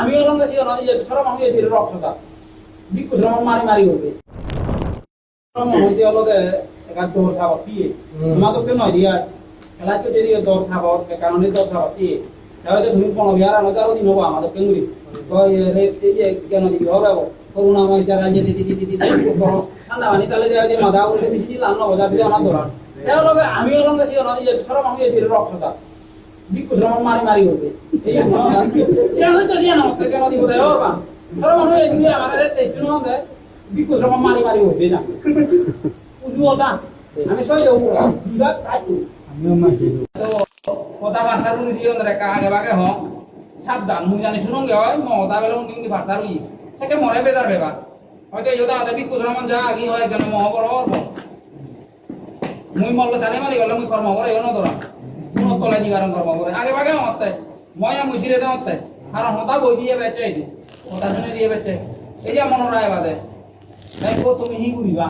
আমি হলাম কাছে নদী যে সরম আমি এই রক্তটা বিকু শ্রম মারি মারি করবে শ্রম হইতে হলো যে একা দৌড় সাবত দিয়ে মা তো কেন দিয়া খেলা তো যদি দৌড় সাবত কারণে দৌড় সাবত দিয়ে তাহলে তুমি 15,000 আরো দিন হবো আমাদের কেঙ্গুরি তো এই যে কেন দিবি হবে করোনা মই যারা যে দিদি ঠান্ডা পানি তাহলে যে মাথা উঠে বেশি লাল নবজার দিয়ে আমার ধরা তাহলে আমি হলাম কাছে নদী যে সরম আমি এই রক্তটা বিকু শ্রম মারি মারি করবে এই কেন তো জানো কেন দিব দেয় বাবা সরম আমি এই দুনিয়া আমাদের তেজুন হবে বিকু শ্রম মারি মারি করবে না উজুটা আমি সই দেব দুধা কাটু আমিও মাছি তো কথা ভাষা রুনি দিও না কা আগে বাগে হ সাবধান মুই জানি শুনুঙ্গে হয় মহতা বেলা উনি ভাষা রুই সেকে মরে বেজার বেবা হয়তো ইয়োদা আদা বিকু শ্রম যা আগি হয় কেন মহবর হরব মুই মল্ল জানি মারি গলে মুই কর্ম করে এনো ধরা কোনো তলে নিবারণ কর্ম করে আগে বাগে হতে ময়া মুছিরে দেওতে আর হতা বই দিয়ে বেচে হতা শুনে দিয়ে বেচে এই যে মনোরায় বাদে তাই তুমি হি করিবা